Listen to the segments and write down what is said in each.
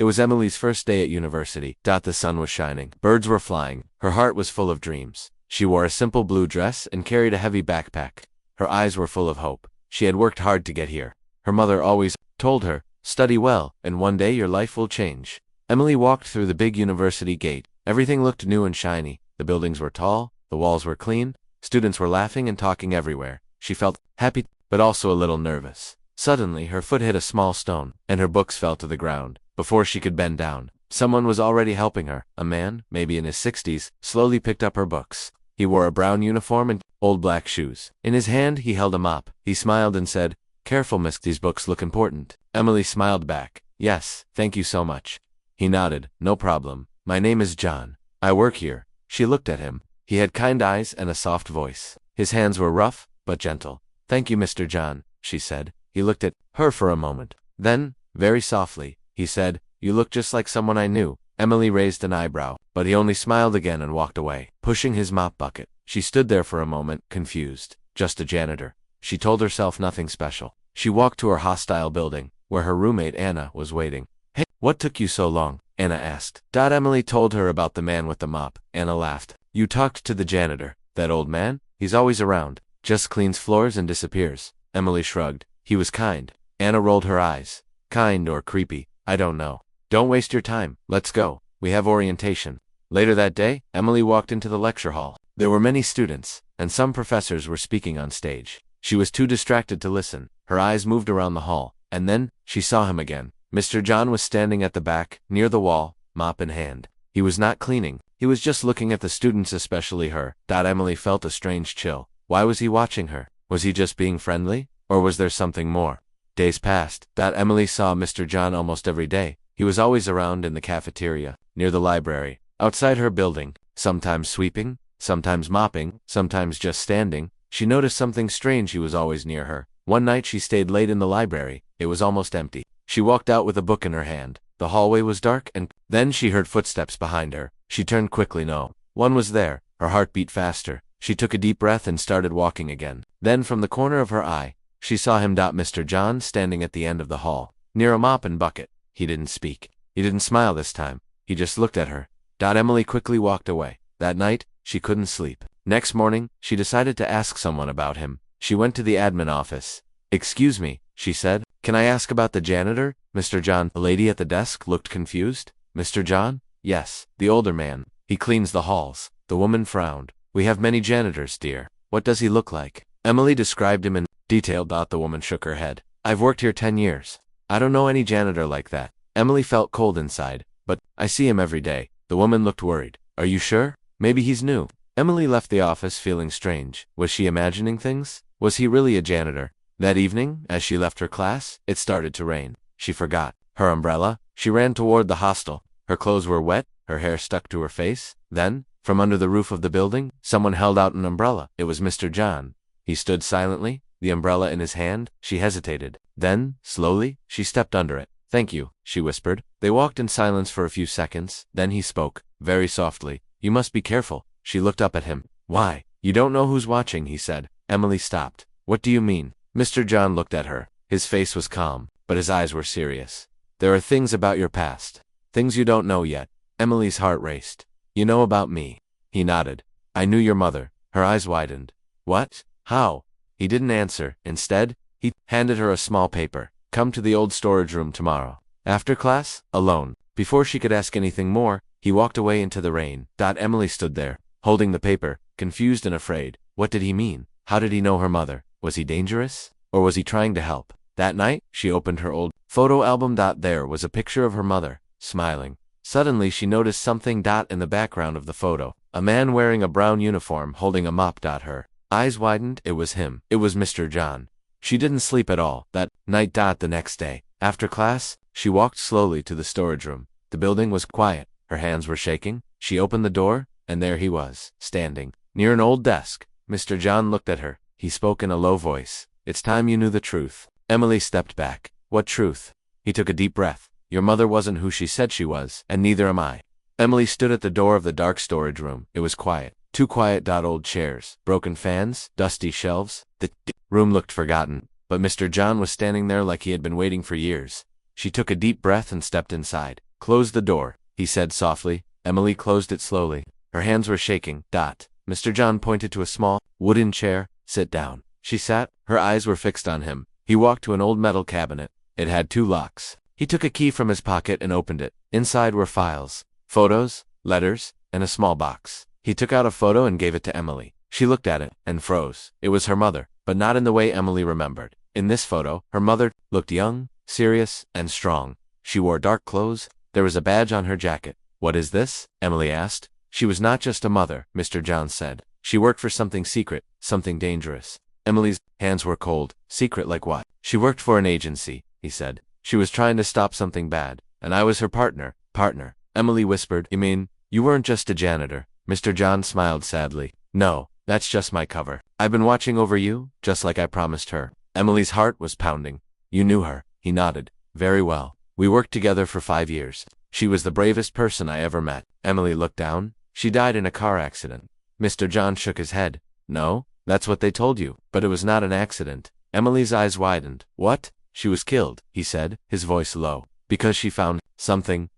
It was Emily's first day at university. The sun was shining. Birds were flying. Her heart was full of dreams. She wore a simple blue dress and carried a heavy backpack. Her eyes were full of hope. She had worked hard to get here. Her mother always told her, "Study well, and one day your life will change." Emily walked through the big university gate. Everything looked new and shiny. The buildings were tall, the walls were clean, students were laughing and talking everywhere. She felt happy, but also a little nervous. Suddenly, her foot hit a small stone, and her books fell to the ground. Before she could bend down, someone was already helping her. A man, maybe in his 60s, slowly picked up her books. He wore a brown uniform and old black shoes. In his hand, he held a mop. He smiled and said, "Careful, miss, these books look important." Emily smiled back. "Yes, thank you so much." He nodded. "No problem. My name is John. I work here." She looked at him. He had kind eyes and a soft voice. His hands were rough, but gentle. "Thank you, Mr. John," she said. He looked at her for a moment. Then, very softly, he said, "You look just like someone I knew." Emily raised an eyebrow, but he only smiled again and walked away, pushing his mop bucket. She stood there for a moment, confused. Just a janitor. She told herself nothing special. She walked to her hostile building, where her roommate Anna was waiting. "Hey, what took you so long?" Anna asked. Emily told her about the man with the mop. Anna laughed. "You talked to the janitor. That old man? He's always around. Just cleans floors and disappears." Emily shrugged. "He was kind." Anna rolled her eyes. "Kind or creepy, I don't know. Don't waste your time. Let's go. We have orientation." Later that day, Emily walked into the lecture hall. There were many students, and some professors were speaking on stage. She was too distracted to listen. Her eyes moved around the hall, and then, she saw him again. Mr. John was standing at the back, near the wall, mop in hand. He was not cleaning. He was just looking at the students, especially her. Emily felt a strange chill. Why was he watching her? Was he just being friendly? Or was there something more? Days passed. Emily saw Mr. John almost every day. He was always around in the cafeteria, near the library, outside her building, sometimes sweeping, sometimes mopping, sometimes just standing. She noticed something strange. He was always near her. One night she stayed late in the library. It was almost empty. She walked out with a book in her hand. The hallway was dark, and then she heard footsteps behind her. She turned quickly. No one was there. Her heart beat faster. She took a deep breath and started walking again. Then from the corner of her eye, she saw him. Mr. John standing at the end of the hall, near a mop and bucket. He didn't speak. He didn't smile this time. He just looked at her. Emily quickly walked away. That night, she couldn't sleep. Next morning, she decided to ask someone about him. She went to the admin office. "Excuse me," she said. "Can I ask about the janitor, Mr. John?" The lady at the desk looked confused. "Mr. John?" "Yes, the older man. He cleans the halls." The woman frowned. "We have many janitors, dear. What does he look like?" Emily described him in detail. The woman shook her head. "I've worked here 10 years. I don't know any janitor like that." Emily felt cold inside. "But I see him every day." The woman looked worried. "Are you sure? Maybe he's new." Emily left the office feeling strange. Was she imagining things? Was he really a janitor? That evening, as she left her class, it started to rain. She forgot her umbrella. She ran toward the hostel. Her clothes were wet, her hair stuck to her face. Then, from under the roof of the building, someone held out an umbrella. It was Mr. John. He stood silently, the umbrella in his hand. She hesitated. Then, slowly, she stepped under it. "Thank you," she whispered. They walked in silence for a few seconds. Then he spoke, very softly. "You must be careful." She looked up at him. "Why?" "You don't know who's watching," he said. Emily stopped. "What do you mean?" Mr. John looked at her. His face was calm, but his eyes were serious. "There are things about your past. Things you don't know yet." Emily's heart raced. "You know about me?" He nodded. "I knew your mother." Her eyes widened. "What? How?" He didn't answer. Instead, he handed her a small paper. "Come to the old storage room tomorrow. After class, alone." Before she could ask anything more, he walked away into the rain. Emily stood there, holding the paper, confused and afraid. What did he mean? How did he know her mother? Was he dangerous? Or was he trying to help? That night, she opened her old photo album. There was a picture of her mother, smiling. Suddenly she noticed something. In the background of the photo, a man wearing a brown uniform holding a mop. Her eyes widened. It was him. It was Mr. John. She didn't sleep at all that night. The next day, after class, she walked slowly to the storage room. The building was quiet. Her hands were shaking. She opened the door, and there he was, standing, near an old desk. Mr. John looked at her. He spoke in a low voice. "It's time you knew the truth." Emily stepped back. "What truth?" He took a deep breath. "Your mother wasn't who she said she was, and neither am I." Emily stood at the door of the dark storage room. It was quiet. Too quiet. Old chairs, broken fans, dusty shelves. The room looked forgotten, but Mr. John was standing there like he had been waiting for years. She took a deep breath and stepped inside. Close the door, he said softly. Emily closed it slowly. Her hands were shaking. Mr. John pointed to a small, wooden chair. Sit down. She sat. Her eyes were fixed on him. He walked to an old metal cabinet. It had 2 locks. He took a key from his pocket and opened it. Inside were files, photos, letters, and a small box. He took out a photo and gave it to Emily. She looked at it and froze. It was her mother, but not in the way Emily remembered. In this photo, her mother looked young, serious, and strong. She wore dark clothes. There was a badge on her jacket. What is this? Emily asked. She was not just a mother, Mr. John said. She worked for something secret, something dangerous. Emily's hands were cold. Secret like what? She worked for an agency, he said. She was trying to stop something bad, and I was her partner. Partner? Emily whispered. You mean, you weren't just a janitor? Mr. John smiled sadly. No, that's just my cover. I've been watching over you, just like I promised her. Emily's heart was pounding. You knew her, he nodded. Very well. We worked together for 5 years. She was the bravest person I ever met. Emily looked down. She died in a car accident. Mr. John shook his head. No, that's what they told you, but it was not an accident. Emily's eyes widened. What? She was killed, he said, his voice low, because she found something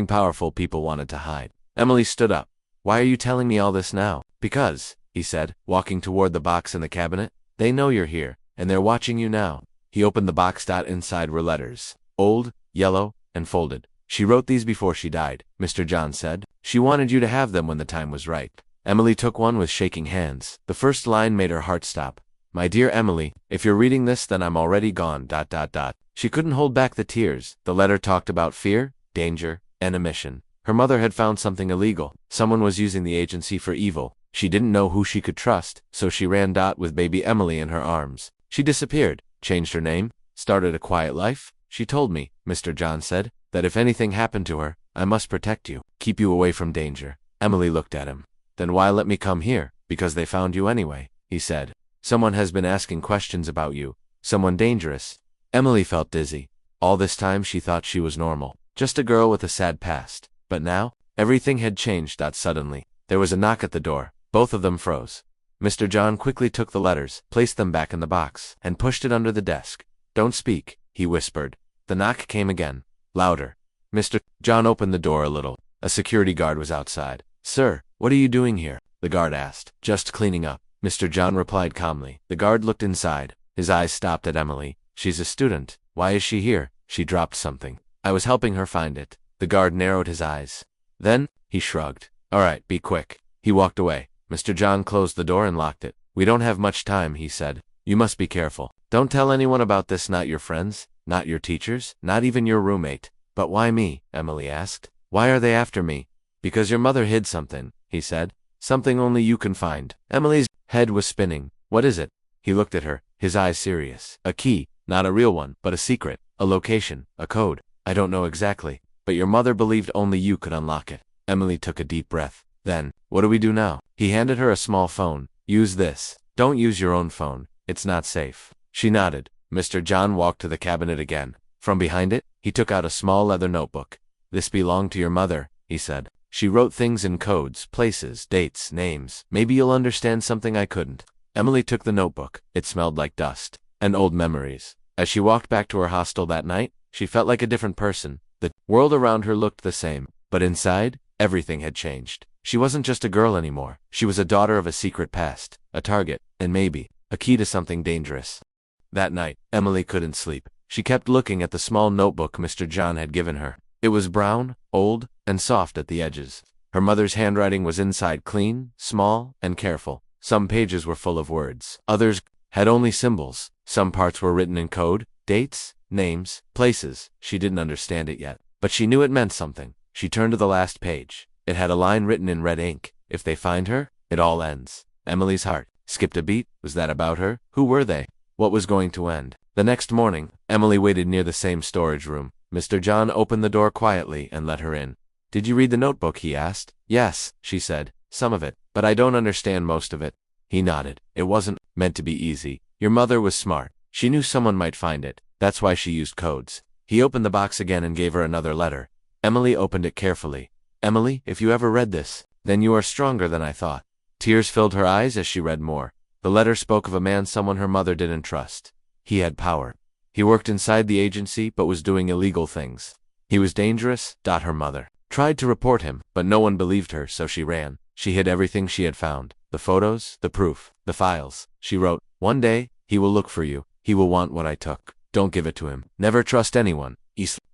powerful people wanted to hide. Emily stood up. Why are you telling me all this now? Because, he said, walking toward the box in the cabinet, they know you're here, and they're watching you now. He opened the box. Inside were letters. Old, yellow, and folded. She wrote these before she died, Mr. John said. She wanted you to have them when the time was right. Emily took one with shaking hands. The first line made her heart stop. My dear Emily, if you're reading this, then I'm already gone. She couldn't hold back the tears. The letter talked about fear, danger, and a mission. Her mother had found something illegal. Someone was using the agency for evil. She didn't know who she could trust, so she ran. With baby Emily in her arms. She disappeared, changed her name, started a quiet life. She told me, Mr. John said, that if anything happened to her, I must protect you, keep you away from danger. Emily looked at him. Then why let me come here? Because they found you anyway, he said. Someone has been asking questions about you. Someone dangerous. Emily felt dizzy. All this time she thought she was normal. Just a girl with a sad past. But now, everything had changed. Suddenly, there was a knock at the door. Both of them froze. Mr. John quickly took the letters, placed them back in the box, and pushed it under the desk. Don't speak, he whispered. The knock came again. Louder. Mr. John opened the door a little. A security guard was outside. Sir, what are you doing here? The guard asked. Just cleaning up, Mr. John replied calmly. The guard looked inside. His eyes stopped at Emily. She's a student. Why is she here? She dropped something. I was helping her find it. The guard narrowed his eyes. Then, he shrugged. All right, be quick. He walked away. Mr. John closed the door and locked it. We don't have much time, he said. You must be careful. Don't tell anyone about this, not your friends, not your teachers, not even your roommate. But why me? Emily asked. Why are they after me? Because your mother hid something, he said. Something only you can find. Emily's head was spinning. What is it? He looked at her, his eyes serious. A key, not a real one, but a secret, a location, a code. I don't know exactly, but your mother believed only you could unlock it. Emily took a deep breath. Then, what do we do now? He handed her a small phone. Use this. Don't use your own phone. It's not safe. She nodded. Mr. John walked to the cabinet again. From behind it, he took out a small leather notebook. This belonged to your mother, he said. She wrote things in codes, places, dates, names. Maybe you'll understand something I couldn't. Emily took the notebook. It smelled like dust and old memories. As she walked back to her hostel that night, she felt like a different person. The world around her looked the same, but inside, everything had changed. She wasn't just a girl anymore. She was a daughter of a secret past, a target, and maybe a key to something dangerous. That night, Emily couldn't sleep. She kept looking at the small notebook Mr. John had given her. It was brown, old, and soft at the edges. Her mother's handwriting was inside clean, small, and careful. Some pages were full of words. Others had only symbols. Some parts were written in code, dates, names, places. She didn't understand it yet, but she knew it meant something. She turned to the last page. It had a line written in red ink. If they find her, it all ends. Emily's heart skipped a beat. Was that about her? Who were they? What was going to end? The next morning, Emily waited near the same storage room. Mr. John opened the door quietly and let her in. Did you read the notebook? He asked. Yes, she said. Some of it, but I don't understand most of it. He nodded. It wasn't meant to be easy. Your mother was smart. She knew someone might find it. That's why she used codes. He opened the box again and gave her another letter. Emily opened it carefully. Emily, if you ever read this, then you are stronger than I thought. Tears filled her eyes as she read more. The letter spoke of a man someone her mother didn't trust. He had power. He worked inside the agency but was doing illegal things. He was dangerous. Her mother tried to report him, but no one believed her, so she ran. She hid everything she had found. The photos, the proof, the files. She wrote, "One day, he will look for you. He will want what I took. Don't give it to him. Never trust anyone,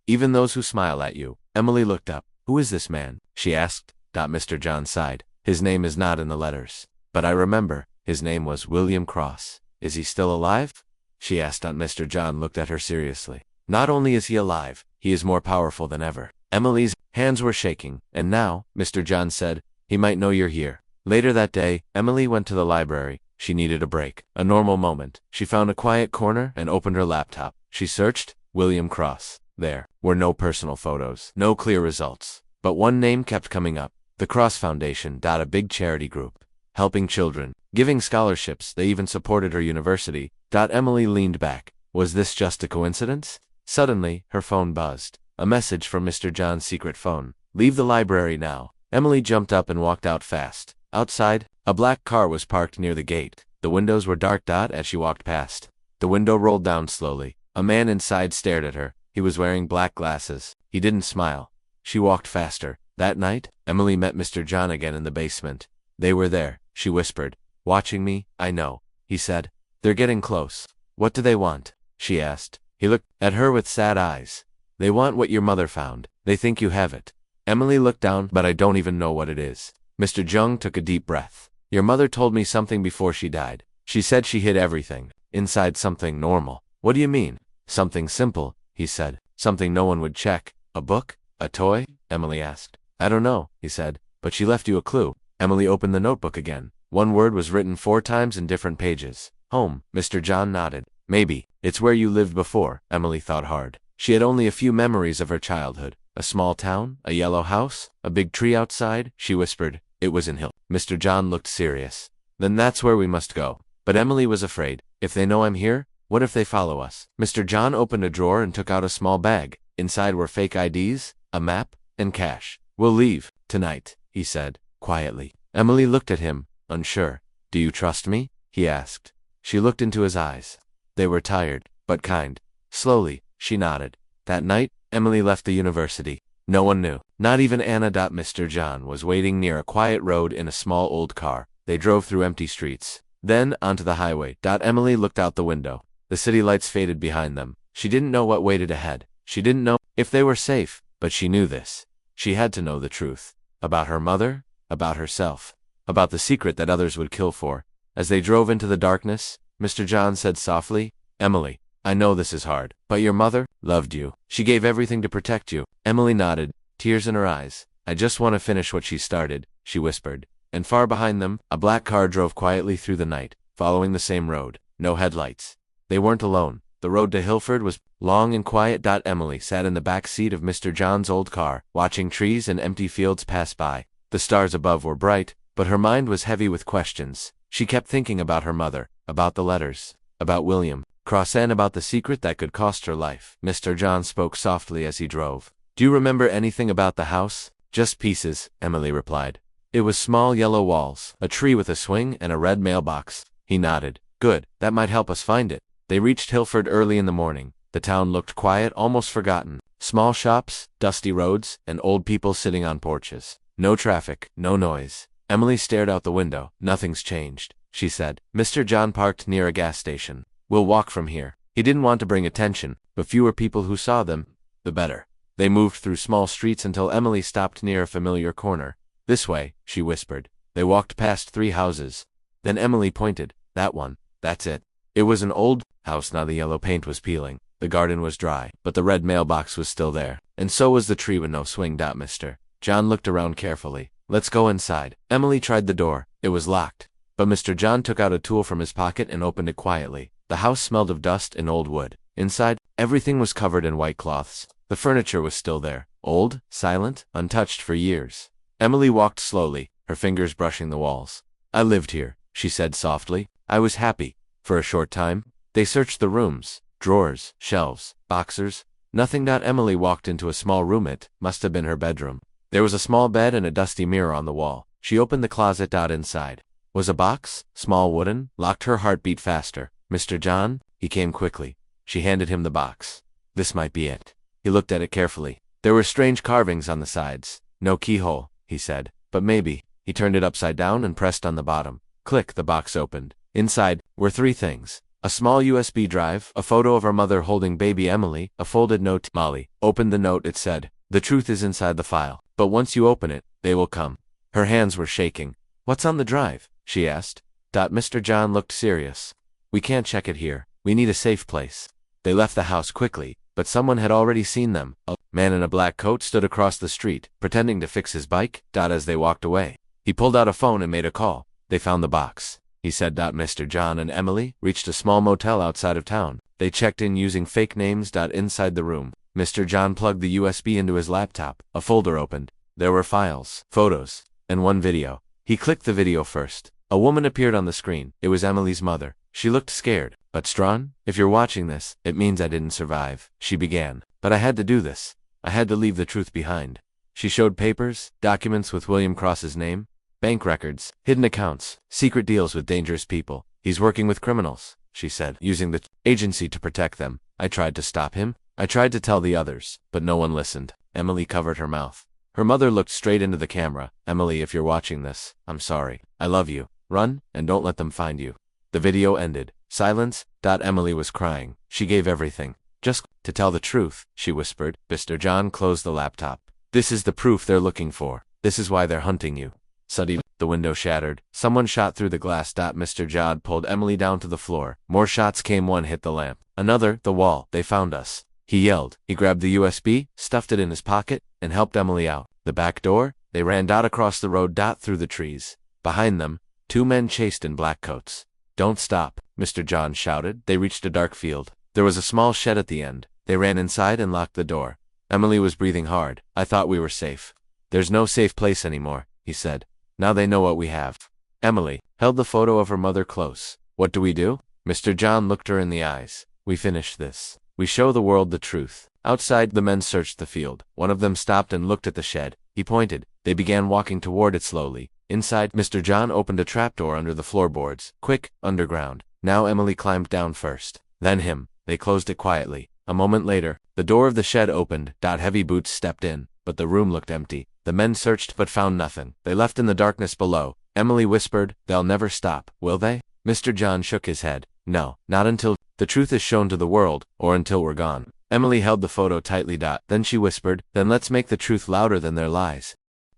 even those who smile at you." Emily looked up. "Who is this man?" she asked. Mr. John sighed. "His name is not in the letters. But I remember, his name was William Cross. Is he still alive?" she asked. Mr. John looked at her seriously. "Not only is he alive, he is more powerful than ever." Emily's hands were shaking. "And now," Mr. John said, "he might know you're here." Later that day, Emily went to the library. She needed a break, a normal moment. She found a quiet corner and opened her laptop. She searched William Cross. There were no personal photos, no clear results. But one name kept coming up. The Cross Foundation. A big charity group. Helping children, giving scholarships. They even supported her university. Emily leaned back. Was this just a coincidence? Suddenly, her phone buzzed. A message from Mr. John's secret phone. "Leave the library now." Emily jumped up and walked out fast. Outside, a black car was parked near the gate. The windows were dark. As she walked past, the window rolled down slowly. A man inside stared at her. He was wearing black glasses. He didn't smile. She walked faster. That night, Emily met Mr. John again in the basement. "They were there," she whispered. "Watching me." "I know," he said. "They're getting close." "What do they want?" she asked. He looked at her with sad eyes. "They want what your mother found. They think you have it." Emily looked down. "But I don't even know what it is." Mr. Jung took a deep breath. "Your mother told me something before she died. She said she hid everything inside something normal." "What do you mean?" "Something simple," he said. "Something no one would check." "A book? A toy?" Emily asked. "I don't know," he said. "But she left you a clue." Emily opened the notebook again. One word was written 4 times in different pages. "Home." Mr. John nodded. "Maybe it's where you lived before." Emily thought hard. She had only a few memories of her childhood. A small town, a yellow house, a big tree outside. She whispered, "It was in Hill." Mr. John looked serious. "Then that's where we must go." But Emily was afraid. "If they know I'm here, what if they follow us?" Mr. John opened a drawer and took out a small bag. Inside were fake IDs, a map, and cash. "We'll leave tonight," he said, quietly. Emily looked at him, unsure. "Do you trust me?" he asked. She looked into his eyes. They were tired, but kind. Slowly, she nodded. That night, Emily left the university. No one knew, not even Anna. Mr. John was waiting near a quiet road in a small old car. They drove through empty streets, then onto the highway. Emily looked out the window. The city lights faded behind them. She didn't know what waited ahead. She didn't know if they were safe, but she knew this. She had to know the truth. About her mother, about herself, about the secret that others would kill for. As they drove into the darkness, Mr. John said softly, "Emily, I know this is hard, but your mother loved you. She gave everything to protect you." Emily nodded, tears in her eyes. "I just want to finish what she started," she whispered. And far behind them, a black car drove quietly through the night, following the same road. No headlights. They weren't alone. The road to Hilford was long and quiet. Emily sat in the back seat of Mr. John's old car, watching trees and empty fields pass by. The stars above were bright, but her mind was heavy with questions. She kept thinking about her mother, about the letters, about William Cross, and about the secret that could cost her life. Mr. John spoke softly as he drove. "Do you remember anything about the house?" "Just pieces," Emily replied. "It was small yellow walls, a tree with a swing, and a red mailbox." He nodded. "Good, that might help us find it." They reached Hilford early in the morning. The town looked quiet, almost forgotten. Small shops, dusty roads, and old people sitting on porches. No traffic, no noise. Emily stared out the window. "Nothing's changed," she said. Mr. John parked near a gas station. "We'll walk from here." He didn't want to bring attention, but fewer people who saw them, the better. They moved through small streets until Emily stopped near a familiar corner. "This way," she whispered. They walked past 3 houses. Then Emily pointed. "That one. That's it." It was an old house now. The yellow paint was peeling. The garden was dry, but the red mailbox was still there. And so was the tree with no swing. Mr. John looked around carefully. "Let's go inside." Emily tried the door. It was locked. But Mr. John took out a tool from his pocket and opened it quietly. The house smelled of dust and old wood. Inside, everything was covered in white cloths. The furniture was still there, old, silent, untouched for years. Emily walked slowly, her fingers brushing the walls. "I lived here," she said softly. "I was happy. For a short time." They searched the rooms, drawers, shelves, boxers. Nothing. Emily walked into a small room. It must have been her bedroom. There was a small bed and a dusty mirror on the wall. She opened the closet. Inside was a box, small, wooden, locked. Her heart beat faster. "Mr. John?" He came quickly. She handed him the box. "This might be it." He looked at it carefully. There were strange carvings on the sides. No keyhole, he said. But maybe. He turned it upside down and pressed on the bottom. Click, the box opened. Inside were 3 things. A small USB drive, a photo of her mother holding baby Emily, a folded note. Molly opened the note. It said, "The truth is inside the file, but once you open it, they will come." Her hands were shaking. "What's on the drive?" she asked. Mr. John looked serious. "We can't check it here. We need a safe place." They left the house quickly, but someone had already seen them. A man in a black coat stood across the street, pretending to fix his bike. As they walked away, he pulled out a phone and made a call. They found the box, he said. Mr. John and Emily reached a small motel outside of town. They checked in using fake names. Inside the room, Mr. John plugged the USB into his laptop. A folder opened. There were files, photos, and 1 video. He clicked the video first. A woman appeared on the screen. It was Emily's mother. She looked scared. "But Strawn, if you're watching this, it means I didn't survive," she began. "But I had to do this. I had to leave the truth behind." She showed papers, documents with William Cross's name, bank records, hidden accounts, secret deals with dangerous people. "He's working with criminals," she said, "using the agency to protect them. I tried to stop him. I tried to tell the others, but no one listened." Emily covered her mouth. Her mother looked straight into the camera. "Emily, if you're watching this, I'm sorry. I love you. Run, and don't let them find you." The video ended. Silence. Emily was crying. She gave everything. "Just to tell the truth," she whispered. Mr. John closed the laptop. "This is the proof they're looking for. This is why they're hunting you." Suddenly, the window shattered. Someone shot through the glass. Mr. John pulled Emily down to the floor. More shots came. One hit the lamp. Another, the wall. "They found us," he yelled. He grabbed the USB, stuffed it in his pocket, and helped Emily out. The back door. They ran across the road. Through the trees. Behind them, 2 men chased in black coats. "Don't stop," Mr. John shouted. They reached a dark field. There was a small shed at the end. They ran inside and locked the door. Emily was breathing hard. "I thought we were safe." "There's no safe place anymore," he said. "Now they know what we have." Emily held the photo of her mother close. "What do we do?" Mr. John looked her in the eyes. "We finish this. We show the world the truth." Outside, the men searched the field. One of them stopped and looked at the shed. He pointed. They began walking toward it slowly. Inside, Mr. John opened a trapdoor under the floorboards. "Quick, underground." Now Emily climbed down first. Then him. They closed it quietly. A moment later, the door of the shed opened. Heavy boots stepped in, but the room looked empty. The men searched but found nothing. They left in the darkness below. Emily whispered, "They'll never stop, will they?" Mr. John shook his head. "No, not until the truth is shown to the world, or until we're gone." Emily held the photo tightly. Then she whispered, "Then let's make the truth louder than their lies."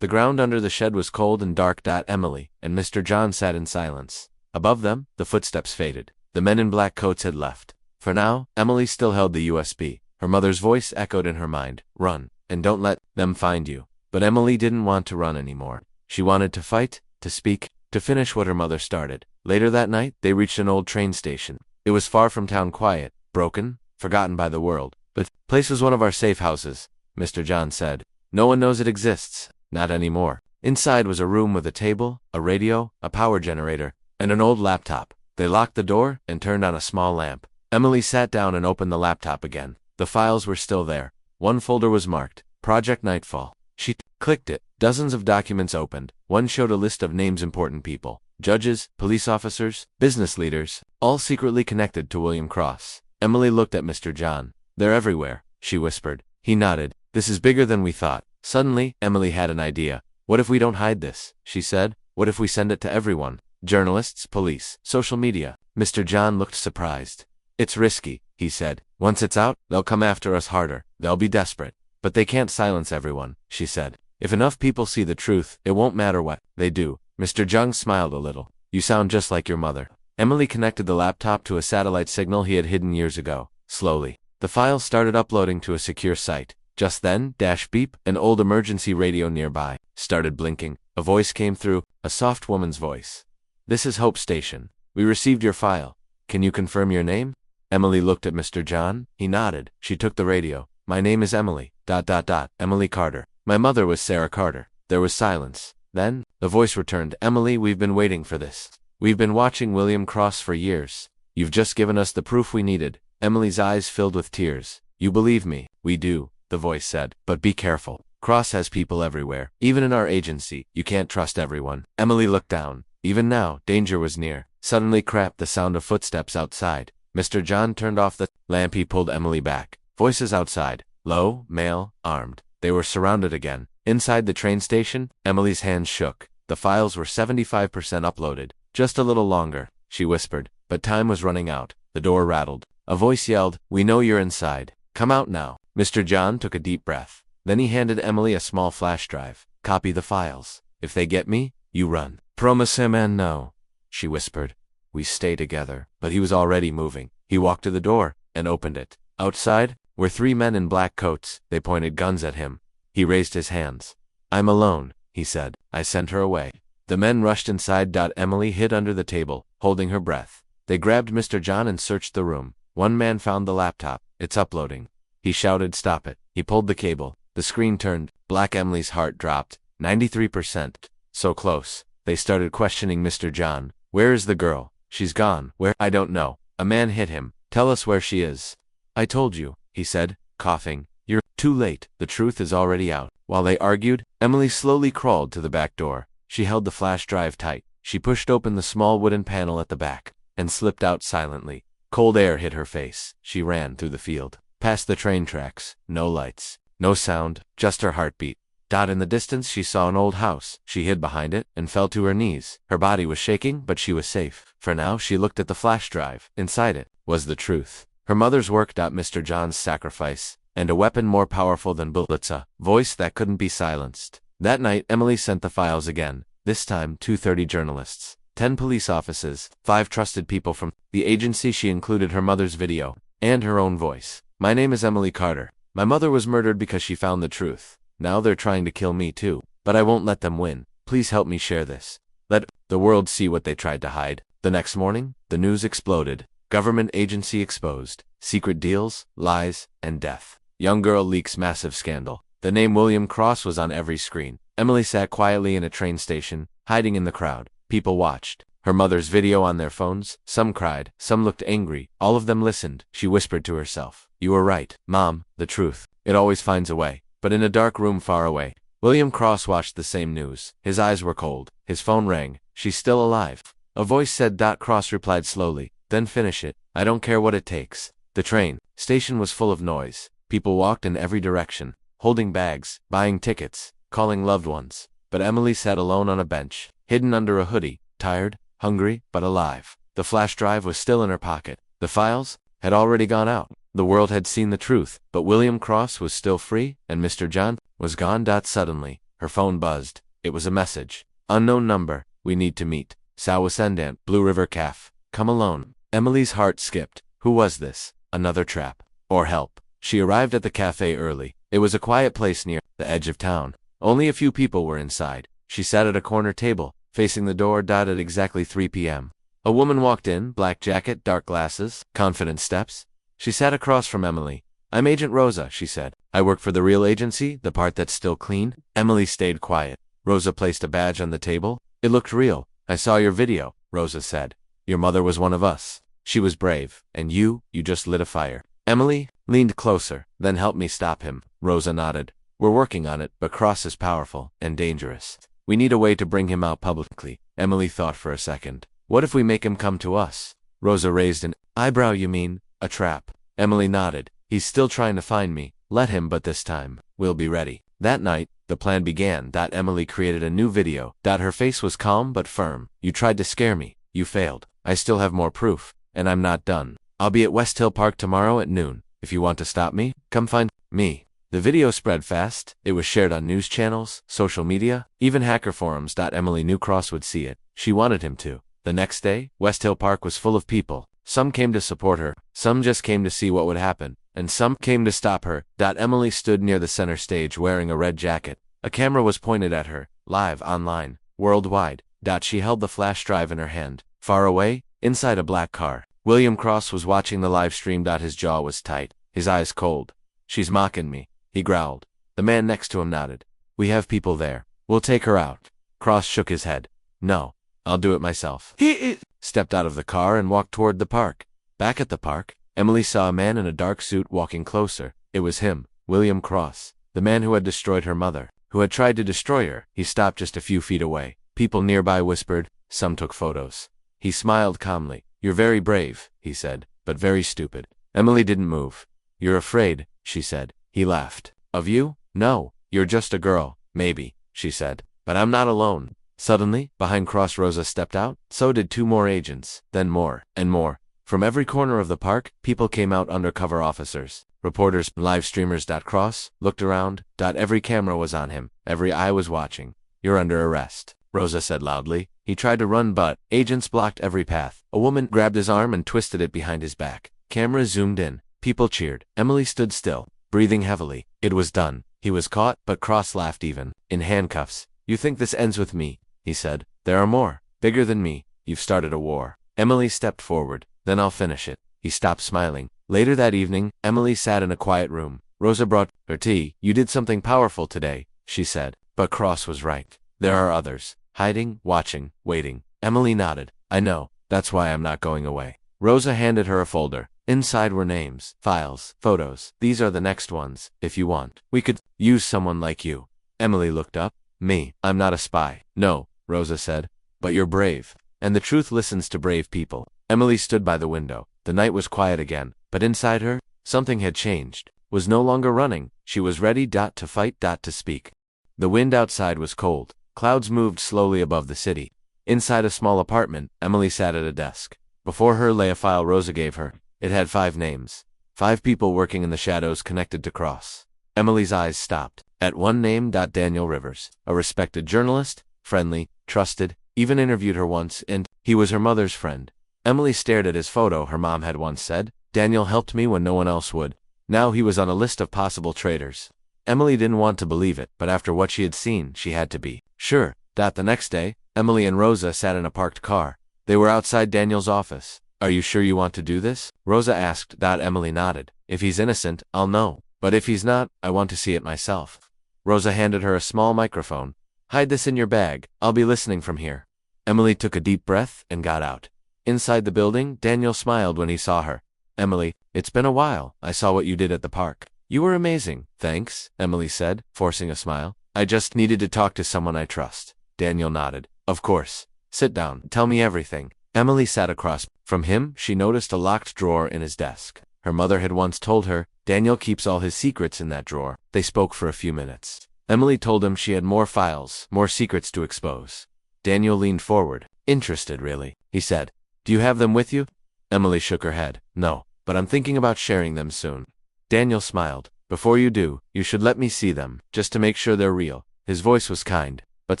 The ground under the shed was cold and dark. Emily and Mr. John sat in silence. Above them, the footsteps faded. The men in black coats had left. For now, Emily still held the USB. Her mother's voice echoed in her mind. "Run, and don't let them find you." But Emily didn't want to run anymore. She wanted to fight, to speak, to finish what her mother started. Later that night, they reached an old train station. It was far from town, quiet, broken, forgotten by the world. "But the place was one of our safe houses," Mr. John said. "No one knows it exists. Not anymore." Inside was a room with a table, a radio, a power generator, and an old laptop. They locked the door and turned on a small lamp. Emily sat down and opened the laptop again. The files were still there. One folder was marked, Project Nightfall. She clicked it. Dozens of documents opened. One showed a list of names important people. Judges, police officers, business leaders, all secretly connected to William Cross. Emily looked at Mr. John. "They're everywhere," she whispered. He nodded. "This is bigger than we thought." Suddenly, Emily had an idea. "What if we don't hide this?" she said. "What if we send it to everyone? Journalists, police, social media." Mr. John looked surprised. "It's risky," he said. "Once it's out, they'll come after us harder. They'll be desperate. But they can't silence everyone," she said. "If enough people see the truth, it won't matter what they do." Mr. Jung smiled a little. "You sound just like your mother." Emily connected the laptop to a satellite signal he had hidden years ago. Slowly, the files started uploading to a secure site. Just then, beep, an old emergency radio nearby started blinking. A voice came through, a soft woman's voice. "This is Hope Station. We received your file. Can you confirm your name?" Emily looked at Mr. John. He nodded. She took the radio. "My name is Emily. Emily Carter. My mother was Sarah Carter." There was silence. Then, the voice returned. "Emily, we've been waiting for this. We've been watching William Cross for years. You've just given us the proof we needed." Emily's eyes filled with tears. "You believe me?" "We do," the voice said. "But be careful. Cross has people everywhere. Even in our agency, you can't trust everyone." Emily looked down. Even now, danger was near. Suddenly, the sound of footsteps outside. Mr. John turned off the lamp. He pulled Emily back. Voices outside. Low, male, armed. They were surrounded again. Inside the train station, Emily's hands shook. The files were 75% uploaded. Just a little longer, she whispered, but time was running out. The door rattled. A voice yelled, "We know you're inside. Come out now." Mr. John took a deep breath. Then he handed Emily a small flash drive. "Copy the files. If they get me, you run." "Promise him and no," she whispered. "We stay together." But he was already moving. He walked to the door and opened it. Outside were 3 men in black coats. They pointed guns at him. He raised his hands. "I'm alone," he said. "I sent her away." The men rushed inside. Emily hid under the table, holding her breath. They grabbed Mr. John and searched the room. One man found the laptop. "It's uploading." He shouted, "Stop it." He pulled the cable. The screen turned. Black. Emily's heart dropped. 93%. So close. They started questioning Mr. John. "Where is the girl?" "She's gone." "Where?" "I don't know." A man hit him. "Tell us where she is." "I told you," he said, coughing. "You're too late. The truth is already out." While they argued, Emily slowly crawled to the back door. She held the flash drive tight. She pushed open the small wooden panel at the back and slipped out silently. Cold air hit her face. She ran through the field, past the train tracks. No lights, no sound, just her heartbeat. In the distance she saw an old house. She hid behind it and fell to her knees. Her body was shaking, but she was safe. For now she looked at the flash drive. Inside it was the truth. Her mother's work. Mr. John's sacrifice. And a weapon more powerful than bullets, a voice that couldn't be silenced. That night Emily sent the files again. This time 230 journalists, 10 police officers, 5 trusted people from the agency. She included her mother's video and her own voice. "My name is Emily Carter. My mother was murdered because she found the truth. Now they're trying to kill me too. But I won't let them win. Please help me share this. Let the world see what they tried to hide." The next morning, the news exploded. Government agency exposed. Secret deals, lies, and death. Young girl leaks massive scandal. The name William Cross was on every screen. Emily sat quietly in a train station, hiding in the crowd. People watched. Her mother's video on their phones. Some cried, some looked angry. All of them listened. She whispered to herself, "You were right, Mom. The truth. It always finds a way." But in a dark room far away, William Cross watched the same news. His eyes were cold. His phone rang. "She's still alive." A voice said. Cross replied slowly, "Then finish it. I don't care what it takes." The train station was full of noise. People walked in every direction, holding bags, buying tickets, calling loved ones. But Emily sat alone on a bench, hidden under a hoodie, tired, hungry, but alive. The flash drive was still in her pocket. The files had already gone out. The world had seen the truth, but William Cross was still free, and Mr. John was gone. Suddenly, her phone buzzed. It was a message. "Unknown number. We need to meet. Sawasendant, Blue River Caf. Come alone." Emily's heart skipped. Who was this? Another trap? Or help? She arrived at the cafe early. It was a quiet place near the edge of town. Only a few people were inside. She sat at a corner table, facing the door. At exactly 3 p.m. A woman walked in, black jacket, dark glasses, confident steps. She sat across from Emily. "I'm Agent Rosa," she said. "I work for the real agency, the part that's still clean." Emily stayed quiet. Rosa placed a badge on the table. "It looked real. I saw your video," Rosa said. "Your mother was one of us. She was brave. And you just lit a fire." Emily leaned closer. "Then help me stop him." Rosa nodded. "We're working on it, but Cross is powerful and dangerous. We need a way to bring him out publicly." Emily thought for a second. "What if we make him come to us?" Rosa raised an eyebrow. "You mean a trap?" Emily nodded. "He's still trying to find me. Let him, but this time, we'll be ready." That night, the plan began. Emily created a new video. Her face was calm but firm. "You tried to scare me. You failed. I still have more proof, and I'm not done. I'll be at West Hill Park tomorrow at noon. If you want to stop me, come find me." The video spread fast. It was shared on news channels, social media, even hacker forums. Emily knew Cross would see it. She wanted him to. The next day, West Hill Park was full of people. Some came to support her, some just came to see what would happen, and some came to stop her. Emily stood near the center stage wearing a red jacket. A camera was pointed at her, live, online, worldwide. She held the flash drive in her hand. Far away, inside a black car, William Cross was watching the live stream. His jaw was tight, his eyes cold. "She's mocking me," he growled. The man next to him nodded. "We have people there. We'll take her out." Cross shook his head. "No, I'll do it myself." He stepped out of the car and walked toward the park. Back at the park, Emily saw a man in a dark suit walking closer. It was him, William Cross, the man who had destroyed her mother, who had tried to destroy her. He stopped just a few feet away. People nearby whispered. Some took photos. He smiled calmly. "You're very brave," he said, "but very stupid." Emily didn't move. "You're afraid," she said. He laughed. "Of you? No, you're just a girl, maybe, she said. But I'm not alone. Suddenly, behind Cross, Rosa stepped out. So did 2 more agents, then more, and more. From every corner of the park, people came out, undercover officers, reporters, live streamers. Cross looked around. Every camera was on him. Every eye was watching. You're under arrest, Rosa said loudly. He tried to run, but agents blocked every path. A woman grabbed his arm and twisted it behind his back. Cameras zoomed in. People cheered. Emily stood still, breathing heavily. It was done. He was caught, but Cross laughed. Even in handcuffs. You think this ends with me? He said. There are more, bigger than me. You've started a war. Emily stepped forward. Then I'll finish it. He stopped smiling. Later that evening, Emily sat in a quiet room. Rosa brought her tea. You did something powerful today, she said. But Cross was right. There are others, hiding, watching, waiting. Emily nodded. I know. That's why I'm not going away. Rosa handed her a folder. Inside were names, files, photos. These are the next ones, if you want. We could use someone like you. Emily looked up. Me. I'm not a spy. No, Rosa said. But you're brave. And the truth listens to brave people. Emily stood by the window. The night was quiet again, but inside her, something had changed. Was no longer running. She was ready to fight, to speak. The wind outside was cold. Clouds moved slowly above the city. Inside a small apartment, Emily sat at a desk. Before her lay a file Rosa gave her. It had 5 names. 5 people working in the shadows connected to Cross. Emily's eyes stopped. At one name, Daniel Rivers, a respected journalist, friendly, trusted, even interviewed her once, and he was her mother's friend. Emily stared at his photo. Her mom had once said, Daniel helped me when no one else would. Now he was on a list of possible traitors. Emily didn't want to believe it, but after what she had seen, she had to be sure. The next day, Emily and Rosa sat in a parked car. They were outside Daniel's office. Are you sure you want to do this? Rosa asked. Emily nodded. If he's innocent, I'll know. But if he's not, I want to see it myself. Rosa handed her a small microphone. Hide this in your bag. I'll be listening from here. Emily took a deep breath and got out. Inside the building, Daniel smiled when he saw her. Emily, it's been a while. I saw what you did at the park. You were amazing. Thanks, Emily said, forcing a smile. I just needed to talk to someone I trust. Daniel nodded. Of course. Sit down. Tell me everything. Emily sat across from him. She noticed a locked drawer in his desk. Her mother had once told her, Daniel keeps all his secrets in that drawer. They spoke for a few minutes. Emily told him she had more files, more secrets to expose. Daniel leaned forward. Interested, really, he said. Do you have them with you? Emily shook her head. No, but I'm thinking about sharing them soon. Daniel smiled. Before you do, you should let me see them, just to make sure they're real. His voice was kind, but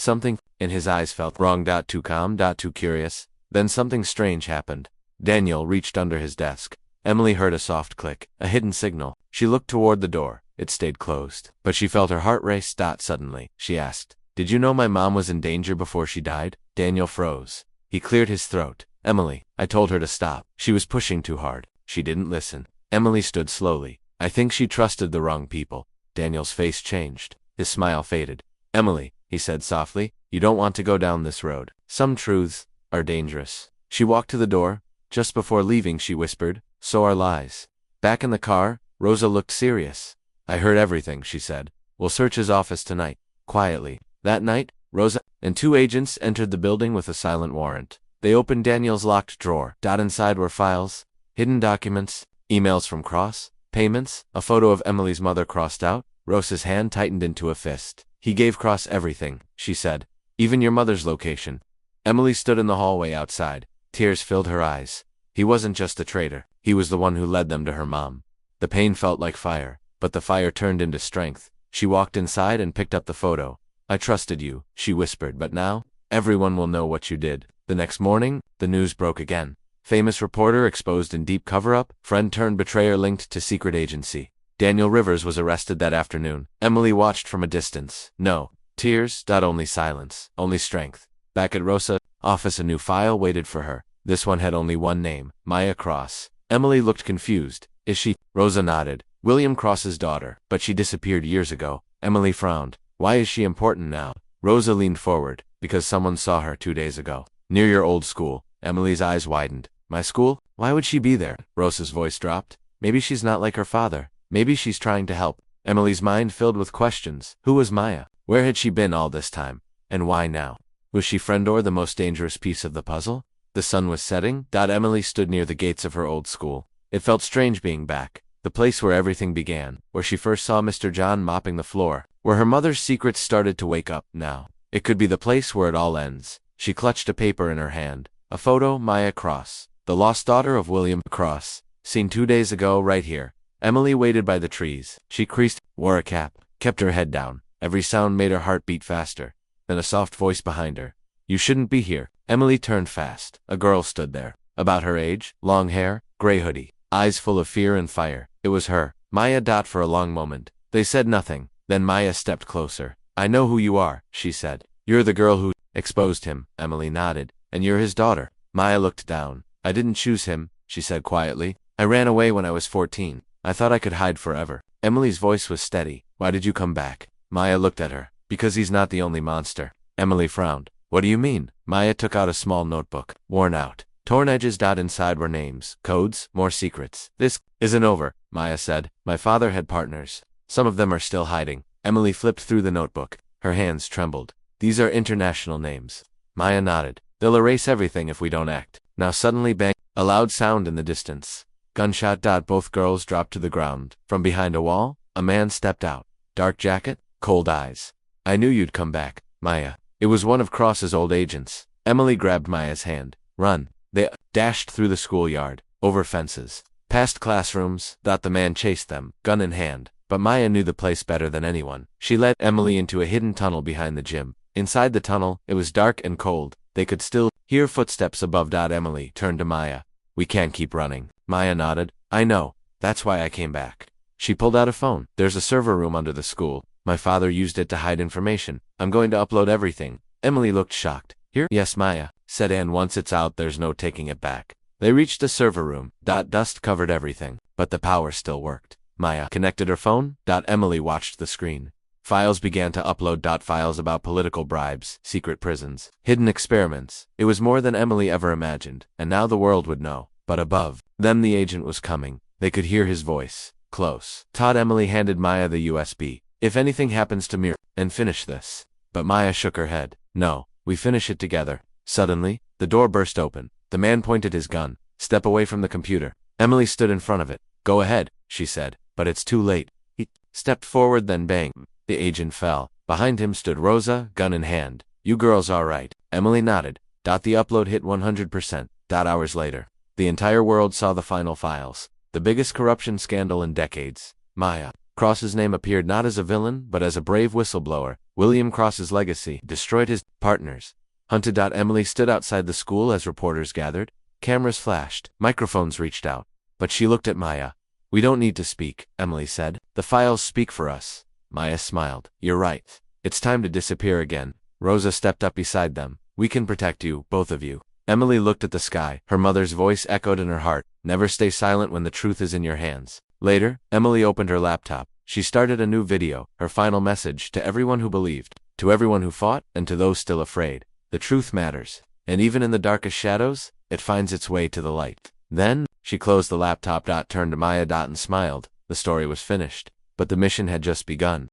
something in his eyes felt wrong. Too calm, too curious. Then something strange happened. Daniel reached under his desk. Emily heard a soft click, a hidden signal. She looked toward the door. It stayed closed. But she felt her heart race. Suddenly, she asked, Did you know my mom was in danger before she died? Daniel froze. He cleared his throat. Emily, I told her to stop. She was pushing too hard. She didn't listen. Emily stood slowly. I think she trusted the wrong people. Daniel's face changed. His smile faded. Emily, he said softly, you don't want to go down this road. Some truths are dangerous. She walked to the door. Just before leaving, she whispered, so are lies. Back in the car, Rosa looked serious. I heard everything, she said. We'll search his office tonight. Quietly. That night, Rosa and 2 agents entered the building with a silent warrant. They opened Daniel's locked drawer. Inside were files, hidden documents, emails from Cross, payments, a photo of Emily's mother crossed out. Rosa's hand tightened into a fist. He gave Cross everything, she said. Even your mother's location. Emily stood in the hallway outside. Tears filled her eyes. He wasn't just a traitor. He was the one who led them to her mom. The pain felt like fire, but the fire turned into strength. She walked inside and picked up the photo. I trusted you, she whispered, but now, everyone will know what you did. The next morning, the news broke again. Famous reporter exposed in deep cover-up, friend turned betrayer linked to secret agency. Daniel Rivers was arrested that afternoon. Emily watched from a distance. No tears, only silence, only strength. Back at Rosa's office, a new file waited for her. This one had only one name, Maya Cross. Emily looked confused. Is she? Rosa nodded. William Cross's daughter, but she disappeared years ago. Emily frowned. Why is she important now? Rosa leaned forward. Because someone saw her 2 days ago. Near your old school. Emily's eyes widened. My school? Why would she be there? Rosa's voice dropped. Maybe she's not like her father. Maybe she's trying to help. Emily's mind filled with questions. Who was Maya? Where had she been all this time? And why now? Was she friend or the most dangerous piece of the puzzle? The sun was setting. Emily stood near the gates of her old school. It felt strange being back. The The place where everything began, where she first saw Mr. John mopping the floor, where her mother's secrets started to wake up. Now, it could be the place where it all ends. She clutched a paper in her hand. A photo, Maya Cross, the lost daughter of William Cross, seen 2 days ago right here. Emily waited by the trees. She creased, wore a cap, kept her head down. Every sound made her heart beat faster. Then a soft voice behind her. You shouldn't be here. Emily turned fast. A girl stood there. About her age, long hair, gray hoodie, eyes full of fear and fire. It was her. Maya. For a long moment, they said nothing. Then Maya stepped closer. I know who you are, she said. You're the girl who exposed him. Emily nodded. And you're his daughter. Maya looked down. I didn't choose him, she said quietly. I ran away when I was 14. I thought I could hide forever. Emily's voice was steady. Why did you come back? Maya looked at her. Because he's not the only monster. Emily frowned. What do you mean? Maya took out a small notebook. Worn out. Torn edges. Inside were names, codes, more secrets. This isn't over, Maya said. My father had partners. Some of them are still hiding. Emily flipped through the notebook. Her hands trembled. These are international names. Maya nodded. They'll erase everything if we don't act. Now suddenly bang. A loud sound in the distance. Gunshot. Both girls dropped to the ground. From behind a wall, a man stepped out. Dark jacket, cold eyes. I knew you'd come back, Maya. It was one of Cross's old agents. Emily grabbed Maya's hand. Run. They dashed through the schoolyard, over fences, past classrooms. The man chased them, gun in hand. But Maya knew the place better than anyone. She led Emily into a hidden tunnel behind the gym. Inside the tunnel, it was dark and cold. They could still hear footsteps above. Emily turned to Maya. We can't keep running. Maya nodded. I know. That's why I came back. She pulled out a phone. There's a server room under the school. My father used it to hide information. I'm going to upload everything. Emily looked shocked. Here? Yes, Maya said, and once it's out, there's no taking it back. They reached the server room. Dust covered everything, but the power still worked. Maya connected her phone. Emily watched the screen. Files began to upload. Files about political bribes, secret prisons, hidden experiments. It was more than Emily ever imagined, and now the world would know. But above them the agent was coming. They could hear his voice. Close. Emily handed Maya the USB. If anything happens to Mir, and finish this. But Maya shook her head. No, we finish it together. Suddenly, the door burst open. The man pointed his gun. Step away from the computer. Emily stood in front of it. Go ahead, she said, but it's too late. He stepped forward, then bang. The agent fell. Behind him stood Rosa, gun in hand. You girls all right? Emily nodded. The upload hit 100%. Hours later, the entire world saw the final files. The biggest corruption scandal in decades. Maya Cross's name appeared not as a villain, but as a brave whistleblower. William Cross's legacy destroyed his partners. Hunted. Emily stood outside the school as reporters gathered. Cameras flashed. Microphones reached out. But she looked at Maya. We don't need to speak, Emily said. The files speak for us. Maya smiled. You're right. It's time to disappear again. Rosa stepped up beside them. We can protect you, both of you. Emily looked at the sky. Her mother's voice echoed in her heart. Never stay silent when the truth is in your hands. Later, Emily opened her laptop. She started a new video, her final message to everyone who believed, to everyone who fought, and to those still afraid. The truth matters, and even in the darkest shadows, it finds its way to the light. Then, she closed the laptop. Turned to Maya. And smiled. The story was finished, but the mission had just begun.